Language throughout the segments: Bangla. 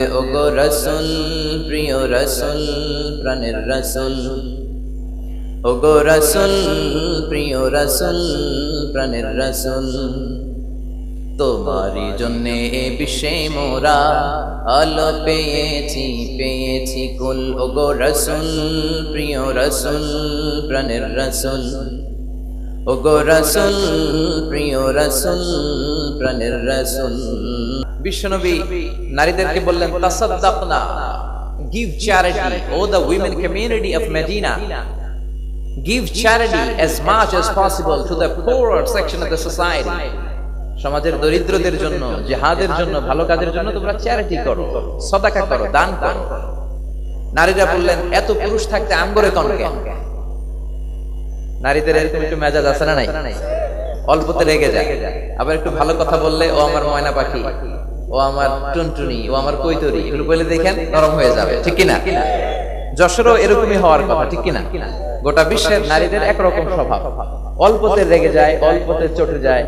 ওগো রসুল, প্রিয় রসুল, প্রাণের রসুল। ওগো রসুল, প্রিয় রসুল, প্রাণের রসুল। তোমারই জন্যে এ বিশ্বে মোরা আলো পেয়েছি, পেয়েছি কুল। ওগো রসুল, প্রিয় রসুল, প্রাণের রসুল। ওগো রসুল, প্রিয় রসুল, প্রাণের রসুল। বিশ্বনবী নারীদেরকে বললেন, তাসাদ্দাকনা, give charity, O the women community of Medina, give charity as much as possible to the poorer section of the society. সমাজের দরিদ্রদের জন্য, জিহাদের জন্য, ভালো কাজের জন্য তোমরা চ্যারিটি করো, সদাকা করো, দান করো। নারীরা বললেন, এত পুরুষ থাকতে আমগরে কোন কেন? নারীদের এরকম একটু মেজাজ আছে না নাই? অল্পতে রেগে যায়, আবার একটু ভালো কথা বললে ও আমার ময়না পাখি, ও আমার টুনটুনি, ও আমার কৈতরি, এগুলো বলে দেখেন নরম হয়ে যাবে, ঠিক কিনা? যশোরও এরকমই হওয়ার কথা, ঠিক কিনা? গোটা বিশ্বের নারীদের একরকম স্বভাব, অল্পতে রেগে যায়, অল্পতে চটে যায়,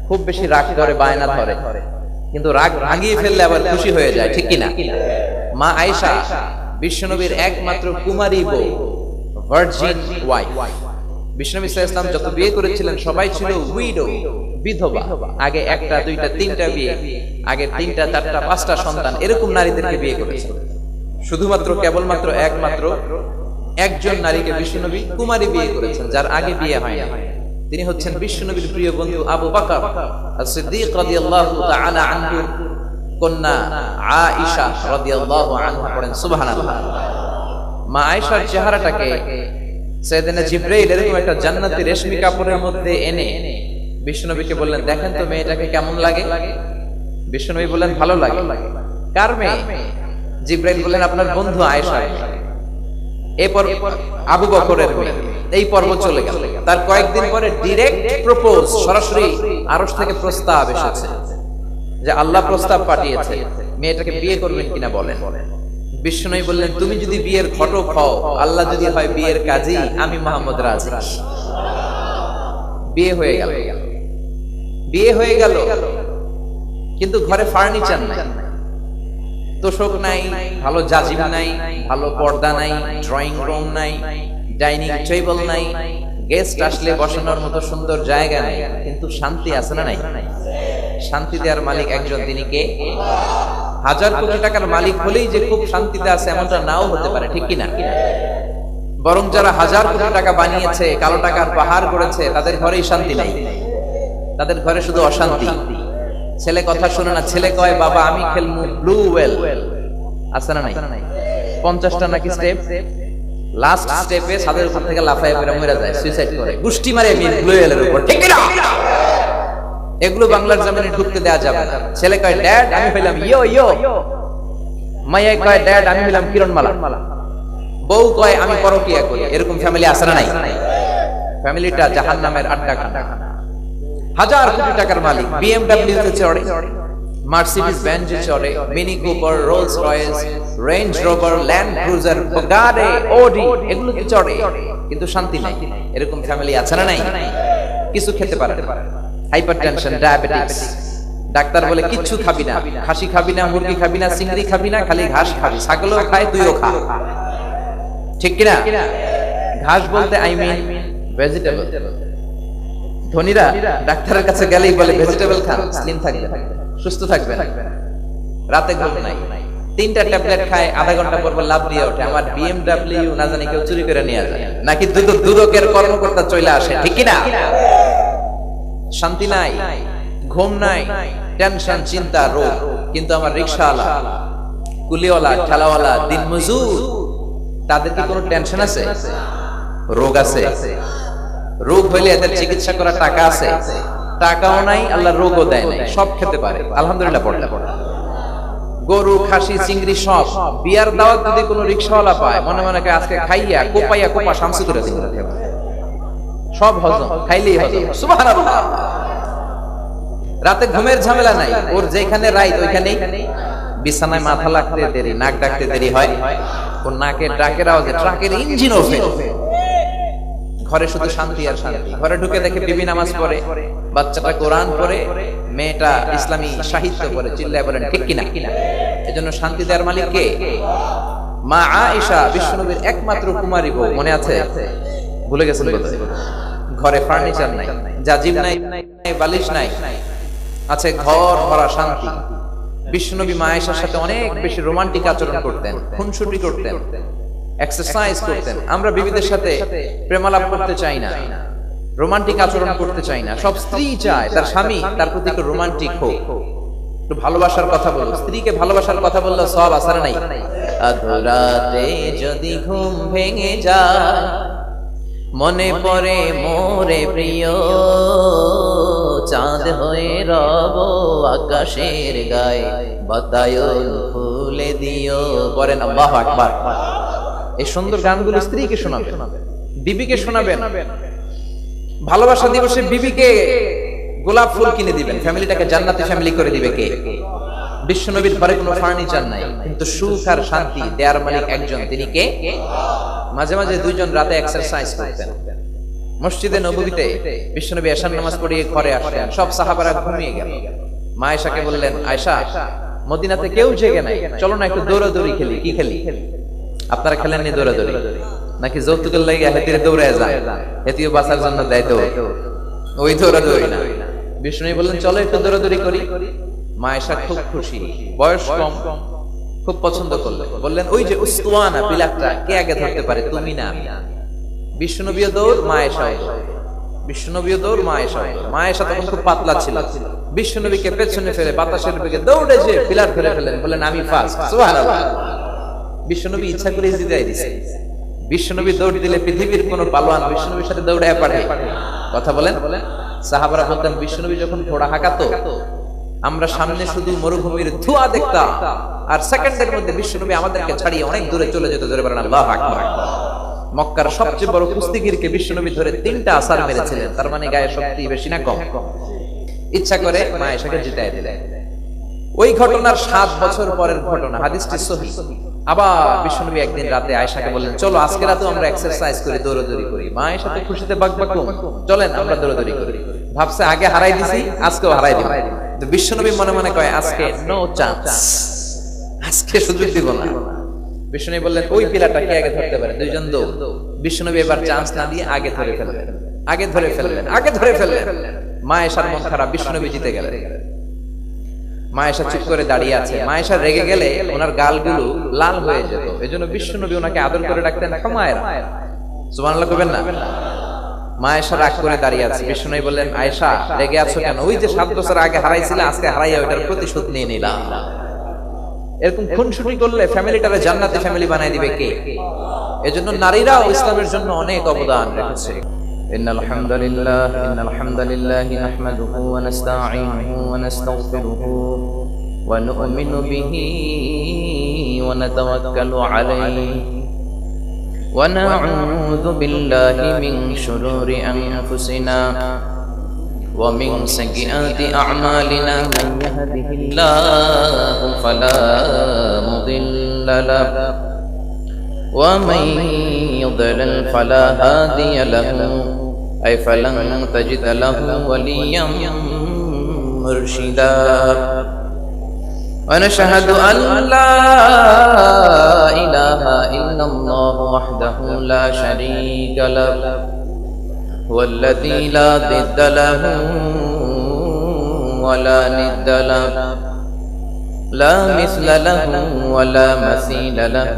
খুব বেশি রাগ করে, বায়না ধরে, কিন্তু রাগ ভাঙিয়ে ফেললে আবার খুশি হয়ে যায়, ঠিক কিনা? মা আয়েশা বিশ্বনবীর একমাত্র কুমারী বউ, ভার্জিন ওয়াইফ। বিশ্বনবী সাল্লাল্লাহু আলাইহি ওয়াসাল্লাম যত বিয়ে করেছিলেন সবাই ছিল উইডো, বিধবা। আগে একটা, দুইটা, তিনটা বিয়ে, আগে তিনটা, চারটা, পাঁচটা সন্তান, এরকম নারীদেরকে বিয়ে করেছেন। শুধুমাত্র কেবলমাত্র একমাত্র একজন নারীকে বিশ্বনবী কুমারী বিয়ে করেছেন, যার আগে বিয়ে হয়নি। তিনি হচ্ছেন বিশ্বনবীর প্রিয় বন্ধু আবু বকর as-সিদ্দিক রাদিয়াল্লাহু তাআলা আনহু কন্যা আয়েশা রাদিয়াল্লাহু আনহা। পড়েন সুবহানাল্লাহ। মা আয়েশার চেহারাটাকে সাইয়েদনা জিবরাইল এরকম একটা জান্নাতি রেশমি কাপড়ের মধ্যে এনে বিশ্বনবীকে বললেন, দেখেন তো মেয়েটাকে কেমন লাগে? বিশ্বনবী বললেন, ভালো লাগে। কার মেয়ে? জিবরাইল বললেন, আপনার বন্ধু আয়েশা। এরপর আবু বকরের মেয়ে। এই পর্ব চলে গেল। তার কয়েকদিন পরে ডিরেক্ট প্রপোজ, সরাসরি আরশ থেকে প্রস্তাব এসেছে যে আল্লাহ প্রস্তাব পাঠিয়েছে, মেয়েটাকে বিয়ে করবেন কিনা বলেন। বিশ্বনবী বললেন, তুমি যদি বিয়ের ঘটক হও, আল্লাহ যদি হয় বিয়ের কাজী, আমি মুহাম্মদ রাজি। বিয়ে হয়ে গেল, বিয়ে হয়ে গেল, কিন্তু ঘরে ফার্নিচার নাই, তোষক নাই, ভালো জাজিম নাই, ভালো পর্দা নাই, ড্রয়িং রুম নাই, ডাইনিং টেবিল নাই, গেস্ট আসলে বসানোর মতো সুন্দর জায়গা নাই, কিন্তু শান্তি আছে না নাই? শান্তি দেওয়ার মালিক একজন, তিনি কে? হাজার কোটি টাকার মালিক হলেই যে খুব শান্তিতে আছে এমনটা নাও হতে পারে, ঠিক কিনা? বরং যারা হাজার কোটি টাকা বানিয়েছে, কালো টাকার পাহাড় করেছে, তাদের ঘরেই শান্তি নাই, তাদের ঘরে শুধু অশান্তি। ছেলে কথা শুনে না, ছেলে কয়, বাবা আমি খেলবো ব্লু ওয়েল, আছে না নাই? 50টা নাকি স্টেপ, লাস্ট স্টেপে ছাদের উপর থেকে লাফায় পড়ে মরে যায়, সুইসাইড করে, গুষ্টি মারে ব্লু ওয়েলের উপর, ঠিক না? এগুলো বাংলার জমিনে ঢুকতে দেয়া যাবে না। ছেলে কয়, ড্যাড আমি হইলাম ইয়ো ইয়ো, মাইয়া কয়, ড্যাড আমি হইলাম কিরণমালা, বউ কয় আমি পরকিয়া করি। এরকম ফ্যামিলি আছে না নাই? ফ্যামিলিটা জাহান্নামের আড্ডাখানা। হাজার কোটি টাকার মালিক BMW তে চড়ে, মার্সিডিজ বেঞ্জে চড়ে, mini Cooper, Rolls Royce, range rover, land cruiser, Bugatti, Audi, এগুলোতে চড়ে, কিন্তু শান্তি নাই। এরকম ফ্যামিলি আছে না নাই? কিছু খেতে পারে না, হাইপারটেনশন, ডায়াবেটিস, ডাক্তার বলে কিচ্ছু খাবি না, খাসি খাবি না, মুরগি খাবি না, চিংড়ি খাবি না, খালি ঘাস খাবি। ছাগলও খায়, তুইও খা, ঠিক কিনা? ঘাস বলতে আই মিন ভেজিটেবল। ধনীরা ডাক্তারের কাছে গেলেই বলে ভেজিটেবল খান, স্লিম থাকবেন, সুস্থ থাকবেন। রাতে ঘুম নাই, 3টা ট্যাবলেট খায়, আধা ঘন্টা পর লাভ দিয়ে ওঠে, আমার BMW না জানি কেউ চুরি করে নিয়ে যায়, নাকি দুদকের কর্মকর্তা চলে আসে, ঠিক কিনা? শান্তি নাই, ঘুম নাই, টেনশন, চিন্তা, রোগ। কিন্তু আমার রিকশাওয়ালা, কুলিওয়ালা, ঠেলাওয়ালা, দিনমজুর, তাদের কি কোনো টেনশন আছে? রোগ আছে। রোগ হইলে এদের চিকিৎসা করার টাকা আছে? টাকাও নাই, আল্লাহ রোগও দেয় নাই, সব খেতে পারে, আলহামদুলিল্লাহ পড়লে পড়ে। গরু, খাসি, চিংড়ি সব। বিয়ার দাওয়াত যদি কোনো রিকশাওয়ালা পায়, মনে মনে আজকে খাইয়া কোপাইয়া কোপা শামসু করে দিন, সব হজম, খাইলেই হজম, সুবহানাল্লাহ। রাতে ঘুমের ঝামেলা নাই, ওর যেখানে রাইত ওইখানেই বিছানায় মাথা লাগতে দেরি, নাক ডাকতে দেরি হয়, ওর নাকের ডাকের আওয়াজে ট্রাকের ইঞ্জিনও ফেল। ঘরে শুধু শান্তি আর শান্তি। ঘরে ঢুকে দেখে বিবি নামাজ পড়ে, বাচ্চাটা কোরআন পড়ে, মেয়েটা ইসলামী সাহিত্য পড়ে, চিল্লায় বলেন ঠিক কিনা? এজন্য শান্তি দেওয়ার মালিক কে? মা আয়েশা বিশ্বনবীর একমাত্র কুমারী বউ, মনে আছে? ভুলে গেছেন বোধহয়। ঘরে ফার্নিচার নাই, জাজিম নাই, বালিশ নাই, আছে ঘর ভরা শান্তি। বিশ্বনবী মা আয়েশার সাথে অনেক বেশি রোমান্টিক আচরণ করতেন, খুনসুটি করতেন, এক্সারসাইজ করতেন। আমরা বিবিদের সাথে প্রেমালাপ করতে চাই না, রোমান্টিক আচরণ করতে চাই না। সব স্ত্রী চায় তার স্বামী তার প্রতি একটু রোমান্টিক হোক, একটু ভালোবাসার কথা বলো। স্ত্রীকে ভালোবাসার কথা বললে সব আসার নাই। আধরাতে যদি ঘুম ভেঙে যায়, মনে পড়ে মোরে প্রিয়, চাঁদ হয়ে রব আকাশের গায়ে, বাতায়ন ফুলে দিও। বলেন আল্লাহু আকবার। এই সুন্দর গানগুলো স্ত্রীকে শোনাবেন, বিবিকে শোনাবেন। ভালোবাসা দিবসে বিবিকে গোলাপ ফুল কিনে দিবেন, ফ্যামিলিটাকে জান্নাতি ফ্যামিলি করে দিবে কে? বিশ্বনবীর ঘরে কোনো ফার্নিচার নাই, কিন্তু সুখ আর শান্তি দেয়ার মালিক একজন, তিনি কে? মাঝে মাঝে দুইজন রাতে এক্সারসাইজ করতেন। মসজিদে নববীতে বিশ্বনবী এশার নামাজ পড়িয়ে ঘরে আসলেন, সব সাহাবারা ঘুমিয়ে গেল। মা আয়েশাকে বললেন, আয়েশা, মদিনাতে কেউ জেগে নাই, চলো না একটু দৌড়াদৌড়ি খেলি। কি খেলি? আপনারা খেলেন নি দৌড়াদৌড়ি? নাকি যৌতুকের লাগে হেতিরে দৌড়ে যায়, হেতিও বাঁচার জন্য দেয় তো ওই দৌড়াদৌড়ি না। বিষ্ণু বললেন, চলো একটু দৌড়াদৌড়ি করি। মা আয়েশা খুব খুশি, বয়স কম, খুব পছন্দ করলেন। বললেন, ওই যে উস্তুয়ানা পিলারটা কে আগে ধরতে পারে, তুমি না আমি? বিশ্বনবীও দৌড়, মা আয়েশাও দৌড়। বিশ্বনবীও দৌড়, মা আয়েশাও দৌড়। মা আয়েশা তখন খুব পাতলা ছিল, বিশ্বনবীকে পেছনে ফেলে বাতাসের বেগে দৌড়ে যে পিলার ধরে ফেলেন। বললেন, আমি ফার্স্ট। সুবহানাল্লাহ। বিশ্বনবী ইচ্ছা করে জিতাই দিয়েছে। বিশ্বনবী দৌড় দিলে পৃথিবীর কোন পালোয়ান বিশ্বনবীর সাথে দৌড়ে পারে? কথা বলেন। সাহাবারা বলতেন, বিশ্বনবী যখন ঘোড়া হাঁকাতো, আমরা সামনে শুধু মরুভূমির ধোঁয়া দেখতাম, আর সেকেন্ডের মধ্যে বিশ্বনবী আমাদেরকে ছাড়িয়ে অনেক দূরে চলে যেত। জোরে বলেন আল্লাহু আকবার। মক্কার সবচেয়ে বড় কুস্তিগিরকে বিশ্বনবী ধরে 3টা আসার মেরেছিলেন। তার মানে গায়ে শক্তি বেশি না কম? ইচ্ছা করে মা আয়েশাকে জিতায় দিলেন। ওই ঘটনার 7 বছর পরের ঘটনা, হাদিসটি সহিহ। আবার বিশ্বনবী একদিন রাতে আয়েশাকে বললেন, চলো আজকে রাতে আমরা এক্সারসাইজ করি, দৌড়াদৌড়ি করি। মা আয়েশা তো খুশিতে বাকবাকুম, চলেন আমরা দৌড়াদৌড়ি করি। ভাবছে আগে হারাই দিছি, আজকেও হারাই দিব। তো বিশ্বনবী মনে মনে কয়, আজকে নো চান্স, আজকে সুযোগ দিব না। বিশ্বনবী বললেন, ওই পিলারটা কে আগে ধরতে পারে? দুইজন দৌড়। বিশ্বনবী এবার চান্স না দিয়ে আগে ধরে ফেললেন, আগে ধরে ফেললেন, আগে ধরে ফেললেন। মা আয়েশার মন খারাপ, বিশ্বনবী জিতে গেলেন। মা আয়েশা চুপ করে দাঁড়িয়ে আছে। মা আয়েশা রেগে গেলে ওনার গালগুলো লাল হয়ে যেত। এজন্য বিশ্বনবী ওনাকে আদর করে ডাকতেন মায়ের। সুবহানাল্লাহ কইবেন না? মা আয়েশা রাগ করে দাঁড়িয়ে আছে। বিশ্বনবী বললেন, আয়েশা রেগে আছো কেন? ওই যে 7 বছর আগে হারাইছিলে, আজকে হারাইয়া ওটার প্রতিশোধ নিয়ে নিলাম। এরকম খুনসুটি করলে ফ্যামিলিটারে জান্নাতি ফ্যামিলি বানাই দিবে কে? এজন্য নারীরাও ইসলামের জন্য অনেক অবদান রেখেছে। ইন্নাল হামদালিল্লাহি নাহমাদুহু ওয়া নাস্তাঈনুহু ওয়া নাস্তাগফিরুহু ওয়া নু'মিনু বিহি ওয়া নাতাওয়াক্কালু আলাইহি ওয়া না'উযু বিল্লাহি মিন শুরুরি আনফুসিনা ওয়া মিন সাইয়্যাতি আ'মালিনা মান ইয়াহদিহিল্লাহু ফালা মুদিল্লা লাহু ওয়া মান ইউদ্লিল ফালা হাদিয়া লাহু أي فلن تجد له وليا مرشدا ونشهد أن لا إله إلا الله وحده لا شريك له هو الذي لا ضد له ولا ند له لا مثل له ولا مثيل له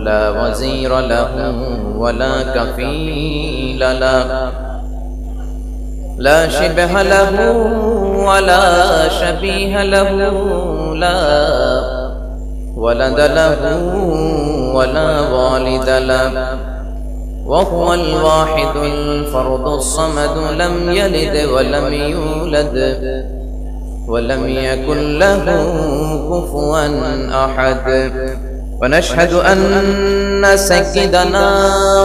لا وزير له ولا كفيل له لا شبه له ولا شبيه له لا ولد له ولا والد له وهو الواحد الفرد الصمد لم يلد ولم يولد ولم يكن له كفوا أحد ونشهد أن سيدنا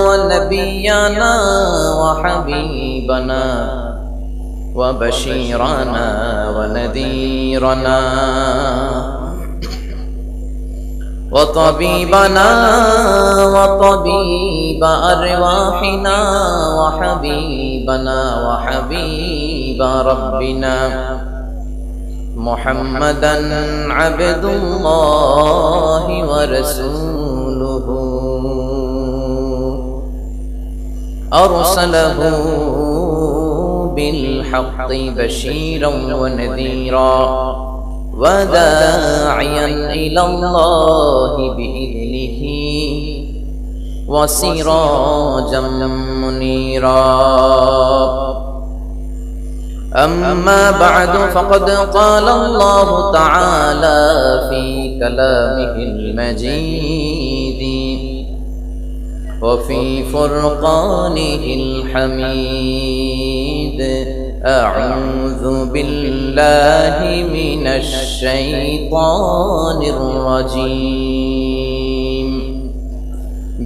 ونبينا وحبيبنا وبشيرنا ونذيرنا وطبيبنا وطبيب أرواحنا وحبيبنا وحبيب ربنا মুহাম্মাদান আবদুল্লাহি ওয়া রাসূলুহু আরসালাহু বিল হাক্কি বাশীরান ওয়া নাযীরা ওয়া দাঈয়ান ইলাল্লাহি বিইذনিহি ওয়া সিরাজাম মুনীরা أما بعد فقد قال الله تعالى في كلامه المجيد وفي فرقانه الحميد أعوذ بالله من الشيطان الرجيم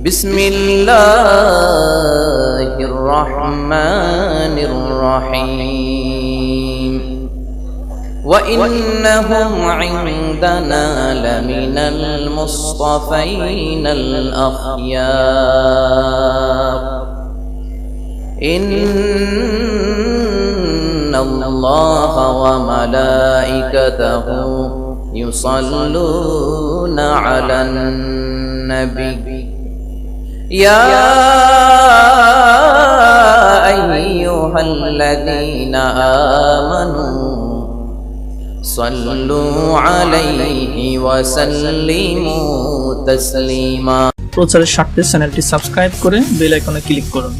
بسم الله الرحمن الرحيم وإنهم عندنا لمن المصطفين الأخيار إن الله وملائكته يصلون على النبي يا أيها الذين آمنوا صلوا عليه وسلموا تسليما প্রচারের স্বার্থে চ্যানেলটি সাবস্ক্রাইব করে বেল আইকনে ক্লিক করুন।